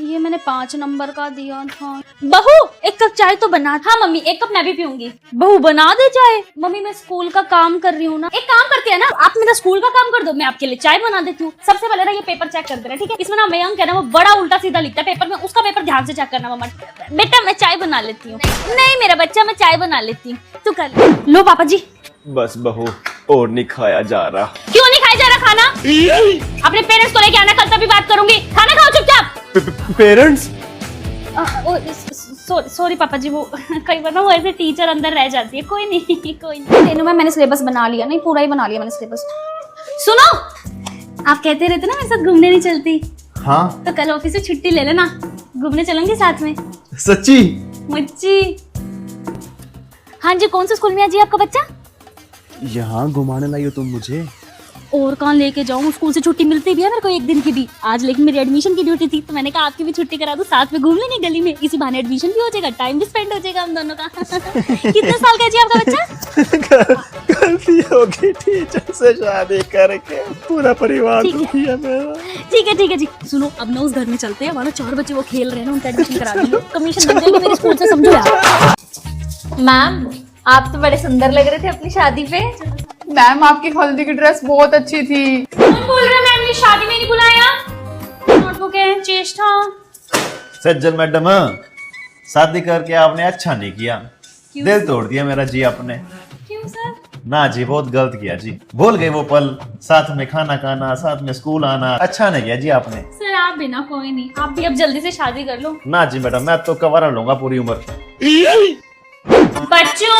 ये मैंने 5 नंबर का दिया था। बहू 1 कप चाय तो बना। हाँ मम्मी 1 कप मैं भी पीऊंगी। बहू बना दे चाय। मम्मी मैं स्कूल का काम कर रही हूँ ना। एक काम करते हैं ना, आप मेरा स्कूल का काम कर दो, मैं आपके लिए चाय बना देती हूँ। सबसे पहले ना ये पेपर चेक कर देना, ठीक है? इसमें ना मयंक है ना वो बड़ा उल्टा सीधा लिखता है पेपर में, उसका पेपर ध्यान से चेक करना। मम्मा बेटा मैं चाय बना लेती हूँ। नहीं मेरा बच्चा मैं चाय बना लेती हूँ, तू कर लो। पापा जी बस बहू और नहीं खाया जा रहा। क्यों नहीं खाया जा रहा खाना? अपने पेरेंट्स को लेके आना, कल तभी बात करूंगी। खाना खाओ चुपचाप। पेरेंट्स? सॉरी पापा जी, वो कई बार ना वो ऐसे टीचर अंदर रह जाती है। कोई नहीं कोई नहीं। तेनू मैंने सिलेबस बना लिया, नहीं पूरा ही बना लिया मैंने सिलेबस। सुनो, आप कहते रहते ना मेरे साथ घूमने नहीं चलती। हाँ तो कल ऑफिस से छुट्टी ले लेना, घूमने चलेंगे साथ में। सच्ची? मुच्ची। हाँ जी, कौन से स्कूल में है जी आपका बच्चा? यहाँ घुमाने लाई हो तुम मुझे? और कहाँ लेके जाऊँ, स्कूल से छुट्टी मिलती भी है मेरे को 1 दिन की भी। आज लेकिन मेरी एडमिशन की ड्यूटी थी, तो मैंने कहा आपकी भी छुट्टी करा दूं, साथ में घूम लेंगे गली में। इसी बहाने एडमिशन भी हो जाएगा, टाइम भी स्पेंड हो जाएगा हम दोनों का। कितने साल का है जी आपका बच्चा? गलती होगी टीचर से शादी करके, पूरा परिवार दुखी है मेरा। ठीक है जी। सुनो अब ना उस घर में चलते हैं, वहाँ 4 बच्चे वो खेल रहे हैं ना, उनका एडमिशन करा देंगे, कमीशन बन जाएगी मेरे स्कूल से, समझो यार। मैम आप तो बड़े सुंदर लग रहे थे अपनी शादी पे। मैम आपकी हल्दी की ड्रेस बहुत अच्छी थी। कौन बोल रहा है? मैम ने शादी में नहीं बुलाया। नोटबुक है चेष्टा। सज्जन मैडम, शादी करके आपने अच्छा नहीं किया, दिल तोड़ दिया मेरा जी आपने। क्यों सर? ना जी बहुत गलत किया जी, भूल गए वो पल, साथ में खाना खाना, साथ में स्कूल आना, अच्छा नहीं किया जी आपने। सर आप भी ना, कोई नहीं, आप भी अब जल्दी से शादी कर लो। ना जी मैडम, मैं तो कवर लूंगा पूरी उम्र। बच्चों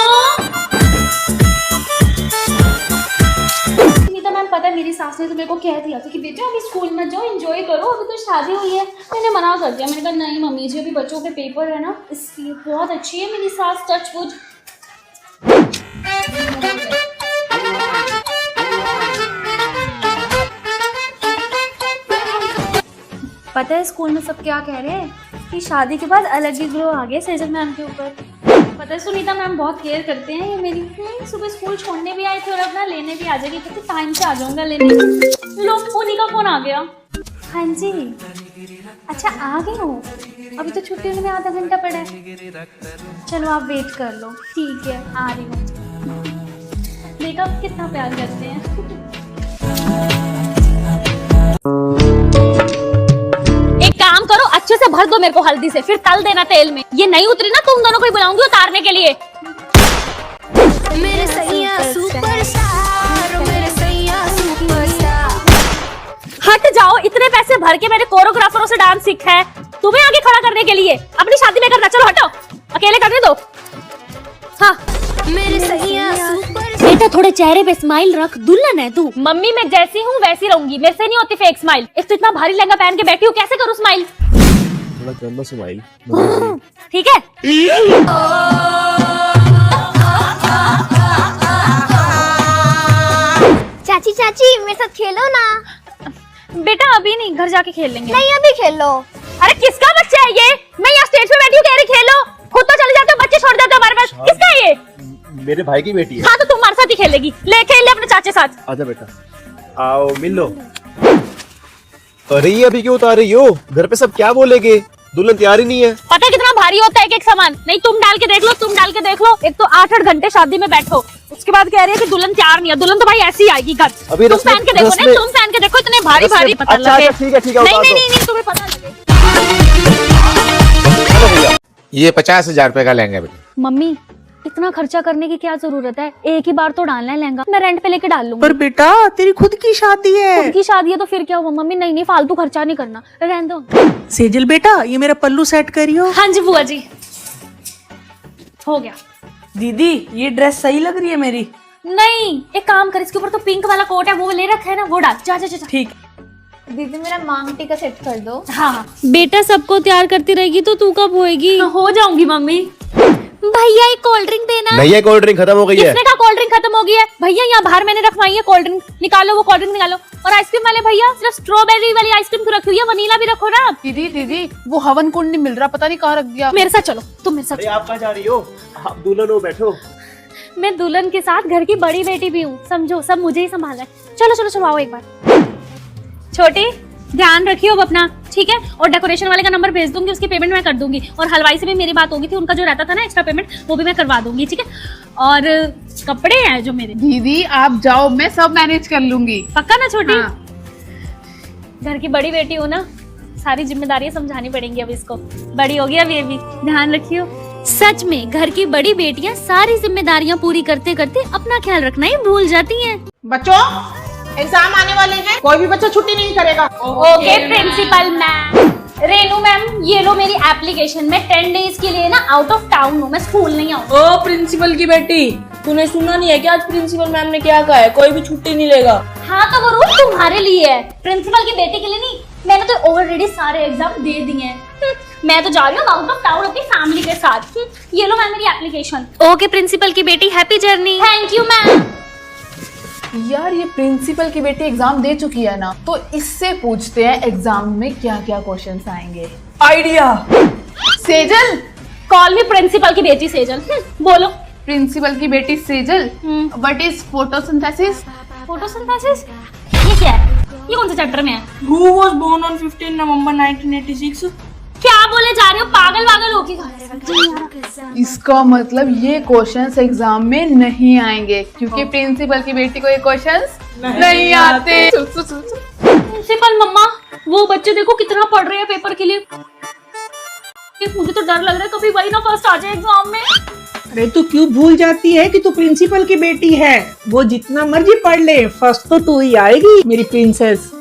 नीता मैम, पता है मेरी सास ने तो मेरे को कह दिया था कि बेटा अभी स्कूल में जाओ, एंजॉय करो, अभी तो शादी हुई है। मैंने मना कर दिया, मैंने कहा नहीं मम्मी जी अभी बच्चों के पेपर है ना, इसलिए। बहुत अच्छी है मेरी सास, टच वुड। पता है स्कूल में सब क्या कह रहे हैं कि शादी के बाद अलग ही ग्लो आ गया सेजल मैम के ऊपर। पता है सुनीता मैम बहुत केयर करते हैं ये मेरी। सुबह स्कूल छोड़ने भी आए थे और अपना लेने भी आ जाएगी, क्योंकि टाइम से आ जाऊंगा लेने। लोग उन्हीं का फोन आ गया। हाँ जी अच्छा आ गए हो, अभी तो छुट्टी होने में आधा घंटा पड़ा है। चलो आप वेट कर लो, ठीक है आ रही हूँ। देखो आप कितना प्यार करते हैं। काम करो, अच्छे से भर दो मेरे को हल्दी से, फिर तल देना तेल में। ये नहीं उतरी ना, तुम दोनों को ही बुलाऊंगी उतारने के लिए। मेरे सैया सुपरस्टार, मेरे सैया सुपरस्टार। हट जाओ, इतने पैसे भर के मैंने कोरियोग्राफरों से डांस सीखा है, तुम्हें आगे खड़ा करने के लिए। अपनी शादी में करना, चलो हटो, अकेले करने दो। हाँ मेरे सैया बेटा, थोड़े चेहरे पे स्माइल रख, दुल्हन है तू। मम्मी मैं जैसी हूँ वैसी रहूंगी, मेरे से नहीं होती फेक स्माइल। एक तो इतना भारी लहंगा पहन के बैठी हूँ, कैसे करूँ स्माइल? थोड़ा कर लो स्माइल। ठीक है। चाची चाची मेरे साथ खेलो ना। बेटा अभी नहीं, घर जाके खेल लेंगे। नहीं अभी खेलो। अरे किसका बच्चा है ये? मैं यहाँ स्टेज पे बैठी हूँ, कह रही खेलो, खुद तो चले जाते हो, बच्चे छोड़ देते हो हमारे पास। किसका है ये? मेरे भाई की बेटी है। हाँ तो तुम हमारे साथ ही खेलेगी, ले खेल ले अपने चाचे साथ। आजा बेटा, आओ मिलो। अरे ये अभी क्यों उतार रही हो? घर पे सब क्या बोलेंगे? दुल्हन तैयार ही नहीं है। पता है कितना भारी होता है एक सामान? नहीं तुम डाल के देख लो, तुम डाल के देख लो। एक तो 8-8 घंटे शादी में बैठो, उसके बाद कह रही है कि दुल्हन तैयार नहीं है। दुल्हन तो भाई ऐसी आएगी घर। अभी तुम पहन के देखो, नहीं तुम पहन के देखो, इतने भारी भारी पता लगे। अच्छा ठीक है नहीं तुम्हें पता लगे। ये 50,000 रुपए का लहंगा बेटा। मम्मी इतना खर्चा करने की क्या जरूरत है, एक ही बार तो डालना है लहंगा, मैं रेंट पे लेके डाल लूंगी। पर बेटा तेरी खुद की शादी है। खुद की शादी है तो फिर क्या हुआ मम्मी? नहीं फालतू खर्चा नहीं करना, रहने दो। सेजल बेटा ये मेरा पल्लू सेट करियो। हाँ जी बुआ जी, हो गया। दीदी ये ड्रेस सही लग रही है मेरी। नहीं एक काम कर, इसके ऊपर तो पिंक वाला कोट है, वो ले रखा है ना, वो डाल। जा ठीक। दीदी मेरा मांग टीका सेट कर दो। हाँ बेटा सबको तैयार करती रहेगी तो तू कब होएगी? हो जाऊंगी मम्मी। भैया एक कोल्ड ड्रिंक देना। भैया कोल्ड ड्रिंक खत्म हो गई है। किसने कहा कोल्ड ड्रिंक खत्म हो गई है? भैया यहाँ बाहर मैंने रखवाई है कोल्ड ड्रिंक, निकालो वो कोल्ड ड्रिंक निकालो। और आइसक्रीम वाले भैया सिर्फ स्ट्रॉबेरी वाली आइसक्रीम क्यों रखी हुई है? वनीला भी रखो ना। दीदी वो हवन कुंड नहीं मिल रहा, पता नहीं कहाँ रख गया। मेरे साथ चलो, तुम मेरे साथ। आप कहाँ जा रही हो? आप दुल्हन हो, बैठो। मैं दुल्हन के साथ घर की बड़ी बेटी भी हूँ, समझो सब मुझे ही संभालना है। चलो आओ एक बार। छोटी ध्यान रखियो अब अपना, ठीक है। और डेकोरेशन वाले का नंबर भेज दूंगी, उसकी पेमेंट मैं कर दूंगी। और हलवाई से भी मेरी बात होगी थी, उनका जो रहता था ना एक्स्ट्रा पेमेंट, वो भी मैं करवा दूंगी, ठीक है। और कपड़े हैं जो मेरे, दीदी आप जाओ, मैं सब मैनेज कर लूंगी। पक्का ना छोटी? हाँ। घर की बड़ी बेटी हो ना, सारी जिम्मेदारियां समझानी पड़ेंगी अब इसको, बड़ी होगी अब ये भी, ध्यान रखियो। सच में घर की बड़ी बेटियां सारी जिम्मेदारियां पूरी करते करते अपना ख्याल रखना ही भूल जाती हैं। बच्चों एग्जाम आने वाले हैं, कोई भी बच्चा छुट्टी नहीं करेगा। Okay principal ma'am. Renu ma'am ये लो मेरी एप्लीकेशन, मैं 10 डेज के लिए ना आउट ऑफ टाउन हूँ, मैं स्कूल नहीं आऊँ। ओ प्रिंसिपल की बेटी, तूने सुना नहीं है क्या आज प्रिंसिपल मैम ने क्या कहा है? कोई भी छुट्टी नहीं लेगा। हाँ तो वो रूल तुम्हारे लिए है, प्रिंसिपल की बेटी के लिए नहीं। मैंने तो ऑलरेडी सारे एग्जाम दे दिए हैं। मैं तो जा रही हूँ आउट ऑफ टाउन अपनी फैमिली के साथ। ये लो मैम मेरी एप्लीकेशन। ओके प्रिंसिपल की बेटी, happy journey. Thank you ma'am. यार ये प्रिंसिपल की बेटी एग्जाम दे चुकी है ना, तो इससे पूछते हैं एग्जाम में क्या क्या क्वेश्चंस आएंगे। Idea. Sejal, call me principal की बेटी सेजल। बोलो। प्रिंसिपल की बेटी Sejal, what is photosynthesis? Photosynthesis ये क्या है? ये कौन से चैप्टर में है? Who was born on 15 November 1986? क्या बोले जा रहे हो, पागल वागल हो के? इसका मतलब ये क्वेश्चंस एग्जाम में नहीं आएंगे, क्योंकि प्रिंसिपल की बेटी को ये क्वेश्चंस नहीं आते। प्रिंसिपल मम्मा, वो बच्चे देखो कितना पढ़ रहे हैं पेपर के लिए। मुझे तो डर लग रहा है कभी वही ना फर्स्ट आ जाए एग्जाम में। अरे तू क्यों भूल जाती है कि तू प्रिंसिपल की बेटी है? वो जितना मर्जी पढ़ ले, फर्स्ट तो तू ही आएगी मेरी प्रिंसेस।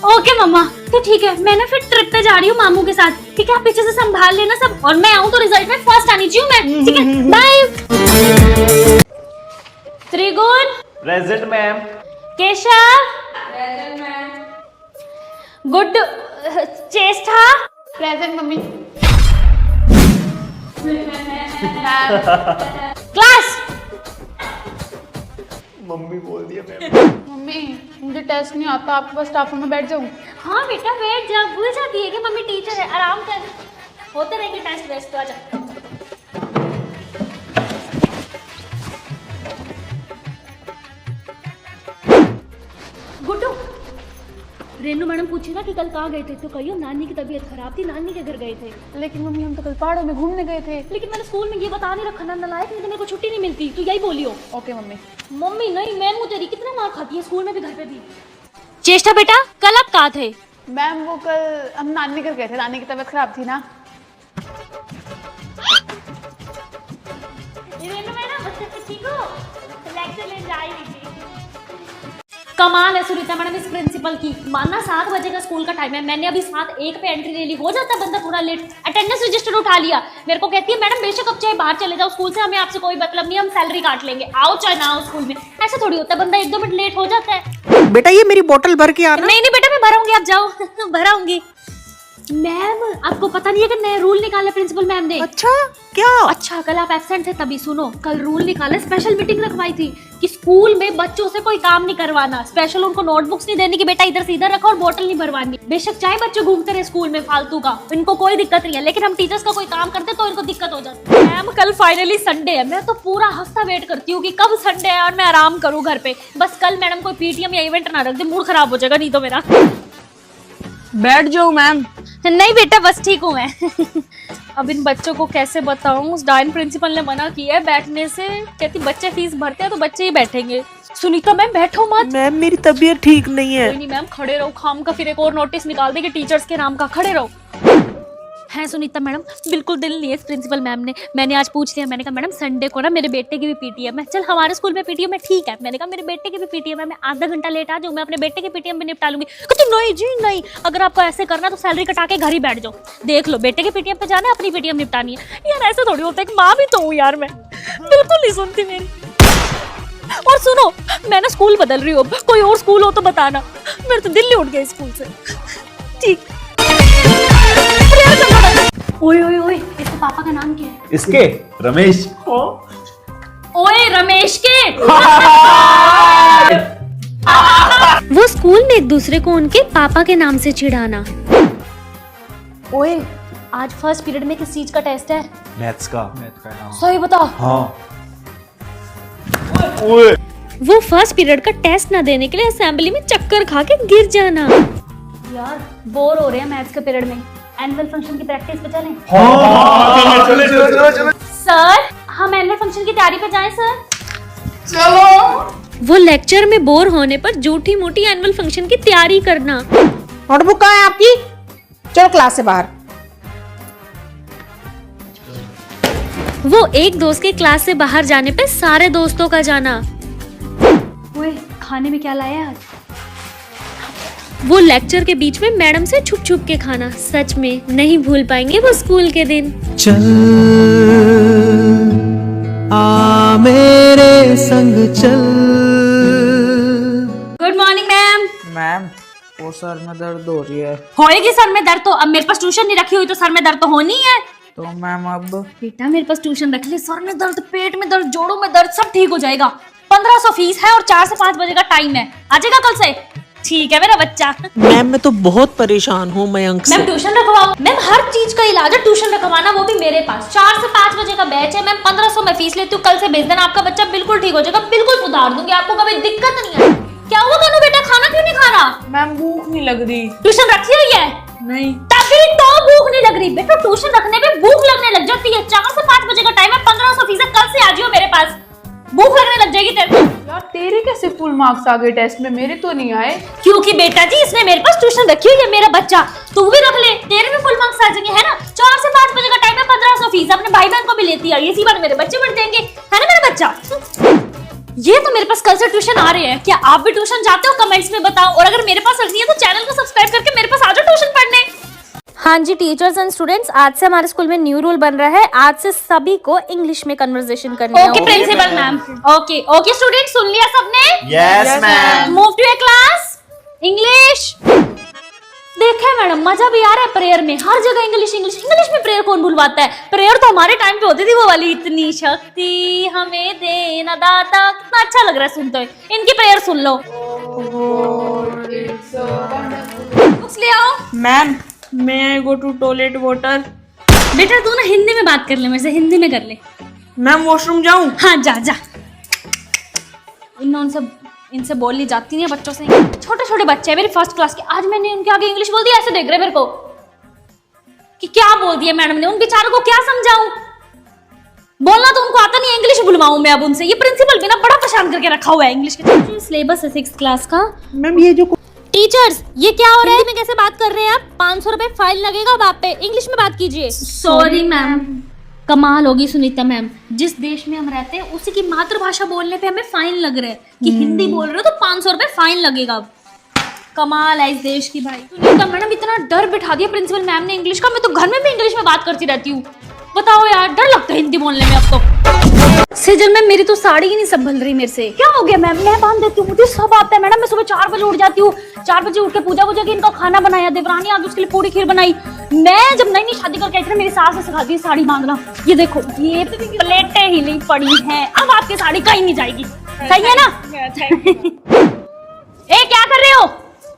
ओके मम्मा, तो ठीक है, मैं ना फिर ट्रिप पे जा रही हूँ मामू के साथ, ठीक है। आप पीछे से संभाल लेना सब, और मैं आऊँ तो रिजल्ट में फर्स्ट आनी चाहिए मैं, ठीक है। बाय। त्रिगुण present ma'am. Keshav present ma'am. Good चेष्टा प्रेजेंट मम्मी। क्लास। मम्मी बोल दिया मैम। मम्मी मुझे टेस्ट नहीं आता, आपके पास स्टाफ रूम में बैठ जाऊँ? हाँ बेटा बैठ जा, भूल जाती है कि मम्मी टीचर है, आराम कर, होते रहेंगे टेस्ट वेस्ट, तो आजा। गुड्डू, रेनू मैडम पूछेगा कि कल कहाँ गए थे, तो कहियो नानी की तबीयत खराब थी, नानी के घर गए थे। लेकिन मम्मी हम तो कल पहाड़ों में घूमने गए थे। लेकिन मैंने स्कूल में ये बता नहीं रखा ना, नालायक, नहीं तो मेरे को छुट्टी नहीं मिलती, तो यही बोलियो। Okay mummy. मम्मी नहीं, मैं मुँह तेरी कितना मार खाती है स्कूल में भी घर पे भी। चेष्टा बेटा, कल आप कहाँ थे? मैम वो कल हम नानी के घर गए थे, नानी की तबीयत खराब थी ना। ठीक हो? लेक्चर ले जाएगी। कमाल है सुनीता मैडम इस प्रिंसिपल की। मानना 7 बजे का स्कूल का टाइम है, मैंने अभी 7:01 पे एंट्री ले ली, हो जाता है बंदा थोड़ा लेट। अटेंडेंस रजिस्टर उठा लिया, मेरे को कहती है मैडम बेशक अब चाहे बाहर चले जाओ स्कूल से, हमें आपसे कोई मतलब नहीं, हम सैलरी काट लेंगे, आओ चाहे ना आओ स्कूल में। ऐसा थोड़ी होता है, बंदा 1-2 मिनट लेट हो जाता है। बेटा ये मेरी बोतल भर के आना। नहीं नहीं बेटा मैं भराऊंगी, आप जाओ। भराऊंगी। मैम आपको पता नहीं है कि नए रूल निकाले प्रिंसिपल मैम ने? अच्छा क्या? अच्छा कल आप एब्सेंट थे तभी सुनो, कल रूल निकाले, स्पेशल मीटिंग रखवाई थी कि स्कूल में बच्चों से कोई काम नहीं करवाना, स्पेशल उनको नोटबुक्स नहीं देनी कि बेटा इधर से इधर रखो, और बोतल नहीं भरवानी। बेशक चाहे बच्चे घूमते रहे स्कूल में फालतू का, इनको कोई दिक्कत नहीं है, लेकिन हम टीचर्स का कोई काम करते तो इनको दिक्कत हो जाती है। मैम कल फाइनली संडे है, मैं तो पूरा हफ्ता वेट करती हूँ कि कब संडे है और मैं आराम करूँ घर पे। बस कल मैडम कोई पीटीएम या इवेंट ना रख दे, मूड खराब हो जाएगा नहीं तो मेरा। बैठ जाओ मैम। नहीं बेटा बस ठीक हूँ मैं। अब इन बच्चों को कैसे बताऊं, उस डायन प्रिंसिपल ने मना किया है बैठने से, कहती बच्चे फीस भरते हैं तो बच्चे ही बैठेंगे। सुनीता मैम बैठो मत। मैम मेरी तबीयत ठीक नहीं है। कोई नहीं मैम, खड़े रहो, खाम का फिर एक और नोटिस निकाल देंगे टीचर्स के नाम का, खड़े रहो। हैं सुनीता मैडम, बिल्कुल दिल नहीं है इस प्रिंसिपल मैम ने। मैंने आज पूछ लिया, मैंने कहा मैडम संडे को ना मेरे बेटे की भी पीटीएम है। चल हमारे स्कूल में पीटीएम है, ठीक है। मैंने कहा मेरे बेटे की भी पीटीएम है, मैं आधा घंटा लेट आ जाऊँ, मैं अपने बेटे की पीटीएम भी निपटा लूंगी। कहती नहीं जी नहीं, अगर आपको ऐसे करना तो सैलरी कटा के घर ही बैठ जाओ, देख लो बेटे के पीटीएम पे जाना है, अपनी पीटीएम निपटानी है। यार ऐसे थोड़ी होता है, कि माँ भी तो हूँ यार मैं, बिल्कुल नहीं सुनती मेरी। और सुनो मैं ना स्कूल बदल रही हूँ, कोई और स्कूल हो तो बताना, मेरे तो दिल उठ गया स्कूल से। ठीक। ओए ओए ओए, इसके पापा का नाम क्या है? इसके रमेश। ओए रमेश के। वो स्कूल में एक दूसरे को उनके पापा के नाम से चिढ़ाना। ओए आज फर्स्ट पीरियड में किस चीज का टेस्ट है? मैथ्स का। सही बता। हाँ। ओए वो फर्स्ट पीरियड का टेस्ट ना देने के लिए असेंबली में चक्कर खा के गिर जाना। यार बोर हो रहे हैं मैथ्स के पीरियड में, एनुअल फंक्शन की प्रैक्टिस पे चलें? सर हम एनुअल फंक्शन की तैयारी पे जाएं सर? चलो। वो लेक्चर में बोर होने पर झूठी मूठी एनुअल फंक्शन की तैयारी करना। नोटबुक कहाँ है आपकी? चलो क्लास से बाहर। वो एक दोस्त के क्लास से बाहर जाने पे सारे दोस्तों का जाना। ओए खाने में क्या लाया आज? वो लेक्चर के बीच में मैडम से छुप छुप के खाना। सच में नहीं भूल पाएंगे वो स्कूल के दिन। चल आ मेरे संग चल। Good morning ma'am. मैम वो सर में दर्द हो रही है। होएगी सर में दर्द तो, अब मेरे पास ट्यूशन नहीं रखी हुई तो सर में दर्द तो होनी है। तो मैम अब बेटा मेरे पास ट्यूशन रख ले, सर में दर्द, पेट में दर्द, जोड़ों में दर्द सब ठीक हो जाएगा। 1500 फीस है और 4 से 5 बजे का टाइम है, आ जाएगा कल से? ठीक है मेरा बच्चा। मैम मैं तो बहुत परेशान हूँ मयंक से। मैम ट्यूशन रखवाओ। मैम हर चीज का इलाज है, ट्यूशन रखवाना वो भी मेरे पास। 4 से 5 बजे का बैच है मैम, 1500 में फीस लेती हूँ। कल से भेज देना, आपका बच्चा बिल्कुल ठीक हो जाएगा, बिल्कुल सुधार दूंगी, आपको कभी दिक्कत नहीं है। क्या हुआ कानू बेटा, खाना क्यों नहीं खा रहा? मैम भूख नहीं लग रही। ट्यूशन रखी हुई है? नहीं। तभी तो भूख नहीं लग रही बेटा, ट्यूशन रखने पे भूख लगने लग जाती है। 4 से 5 बजे का टाइम है, 1500 फीस है, कल से आ जाओ मेरे पास, भूख लगने लग जाएगी तेरे को। यार तेरे कैसे फुल मार्क्स आ गए टेस्ट में, मेरे तो नहीं आए। क्योंकि बेटा जी इसने मेरे पास ट्यूशन रखी हुई है, मेरा बच्चा। तू भी रख ले, तेरे भी फुल मार्क्स आ जाएंगे, है ना? 4 से 5 बजे का टाइम है, 1500 फीस। अपने भाई बहन को भी लेती है, इसी बार मेरे बच्चे बढ़ जाएंगे, है ना मेरा बच्चा? ये तो मेरे पास कल से ट्यूशन आ रहे हैं। क्या आप भी ट्यूशन जाते हो? कमेंट्स में बताओ। और अगर मेरे पास रखनी है तो चैनल को सब्सक्राइब करके मेरे पास आ जाओ ट्यूशन पढ़ने। हाँ जी टीचर्स एंड स्टूडेंट्स, आज से हमारे स्कूल में न्यू रूल बन रहा है। आज से सभी को इंग्लिश में कन्वर्सेशन करनी है। Okay principal ma'am. Okay okay student, सुन लिया सबने? Yes ma'am. Move to your class. English. देखा है मैडम, मजा भी आ रहा है प्रेयर में, हर जगह इंग्लिश इंग्लिश इंग्लिश में प्रेयर कौन भूलवाता है? प्रेयर तो हमारे टाइम पे होती थी वो वाली, इतनी शक्ति हमें देना दाता। कितना अच्छा लग रहा है सुनते हुए। इनकी प्रेयर सुन लो। बुक्स ले आओ। मैम मैं आई गो टू टॉयलेट वाटर। बेटा तू ना हिंदी में बात कर ले मेरे से, हिंदी में कर ले। मैम वॉशरूम जाऊं? हाँ जा जा। इनसे बोल ली जाती नहीं है बच्चों से। छोटे छोटे बच्चे हैं मेरी फर्स्ट क्लास के, आज मैंने उनके आगे इंग्लिश बोल दी, ऐसे देख रहे मेरे को कि क्या बोल दिया मैडम ने। उन बेचारों को क्या समझाऊं? बोलना तो उनको आता नहीं है, इंग्लिश बुलवाऊं मैं अब उनसे? ये प्रिंसिपल भी ना बड़ा परेशान करके रखा हुआ है इंग्लिश के। सिलेबस है 6th क्लास का। मैम ये जो टीचर्स ये क्या हो रहा है? हिंदी में कैसे बात कर रहे हैं आप? 500 रुपए फाइन लगेगा अब आप पे, इंग्लिश में बात कीजिए। Sorry ma'am. कमाल होगी सुनीता मैम, जिस देश में हम रहते हैं उसी की मातृभाषा बोलने पे हमें फाइन लग रहा है कि हिंदी बोल रहे हो तो 500 रुपए फाइन लगेगा अब। कमाल है इस देश की भाई। सुनीता मैडम इतना डर बिठा दिया प्रिंसिपल मैम ने इंग्लिश का, मैं तो घर में भी इंग्लिश में बात करती रहती हूँ। बताओ यार, डर लगता है हिंदी बोलने में अब तो। सेजल मैम मेरी तो साड़ी ही नहीं संभल रही मेरे से। क्या हो गया मैम? मैं बांध देती हूँ, मुझे सब आता है मैडम। मैं सुबह 4 बजे उठ जाती हूँ, 4 बजे उठ के पूजा की इनका खाना बनाया, देवरानी आज उसके लिए पूरी खीर बनाई। मैं जब नई शादी करके आई थी मेरी सास ने सिखाती है साड़ी बांधना। ये देखो ये प्लेटें हिली पड़ी हैं, अब आपकी साड़ी कहीं नहीं जाएगी, सही है ना? ए क्या कर रहे हो?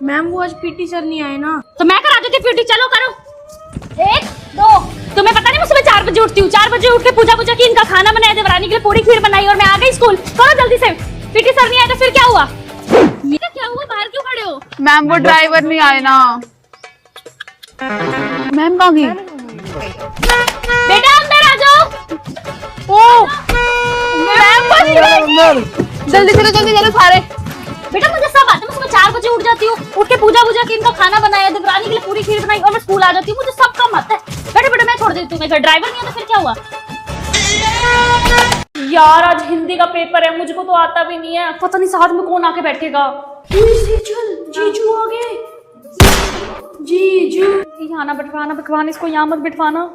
मैम वो आज पीटी सर नहीं आए ना। तो मैं करा देती पीटी। चलो करो। 1 2। तुम्हें पता नहीं मैं सुबह 4 बजे उठती हूँ, 4 बजे उठ के पूजा की इनका खाना बनाया, देवरानी के लिए पूरी खीर बनाई और मैं आ गई स्कूल। करो जल्दी से। पीटी सर नहीं आए तो फिर क्या हुआ? ये क्या हुआ? बाहर क्यों खड़े हो? मैम वो ड्राइवर नहीं आए ना। मैम कहाँ गई? बेटा अंदर आ जाओ। ओ मैम जल्दी चलो जल्दी चलो सारे। बेटा मुझे सब आता है, मैं सुबह 4 बजे उठ जाती हूँ, उठ के पूजा की इनका खाना बनाया, देवरानी के लिए पूरी खीर बनाई और मैं स्कूल आ जाती हूँ। मुझे सब काम आता है। बेटा मैं छोड़ देती हूँ, ड्राइवर नहीं आता फिर क्या हुआ? यार आज हिंदी का पेपर है, मुझको तो आता भी नहीं है, पता नहीं साथ में कौन आके बैठेगा। जीजू आ गए। जीजू यहाँ ना बिठवाना इसको, यहाँ मत बिठवाना।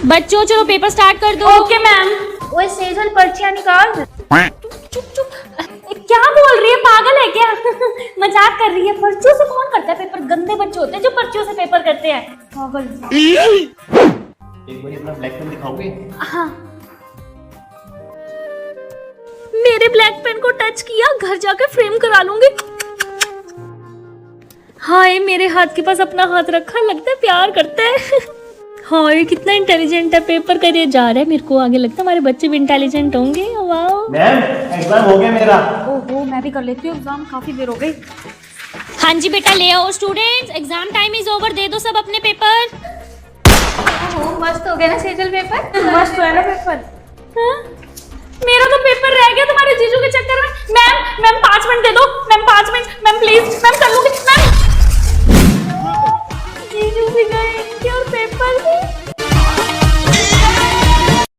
बच्चों चलो पेपर स्टार्ट कर दो। Okay ma'am. ओए सेजल पर्चियां निकाल। चुप। क्या बोल रही है, पागल है क्या? मजाक कर रही है। पर्चियों से कौन करता है पेपर? गंदे बच्चे होते हैं जो पर्चियों से पेपर करते हैं, पागल। एक बार अपना ब्लैक पेन दिखाओगे? हाँ। मेरे ब्लैक पेन को टच किया, घर जाकर फ्रेम करा लूंगी। हाय मेरे हाथ के पास अपना हाथ रखा, लगता है प्यार करता है। हाय कितना इंटेलिजेंट है, पेपर करिए जा रहा है। मेरे को आगे लगता है हमारे बच्चे भी इंटेलिजेंट होंगे। वाओ मैम एग्जाम हो गया मेरा। ओहो मैं भी कर लेती हूँ एग्जाम, काफी देर हो गई। हाँ जी बेटा ले आओ students, exam time is over, दे दो सब अपने पेपर। मस्त हो गया ना सेजल पेपर? मस्त है ना पेपर? हाँ? मेरा तो पेपर रह गया तुम्हारे जीजू के चक्कर में। मैम 5 मिनट दे दो, ma'am 5 minute, ma'am please, ma'am कर लूंगी मैम। जीजू भी गए इनके और पेपर भी।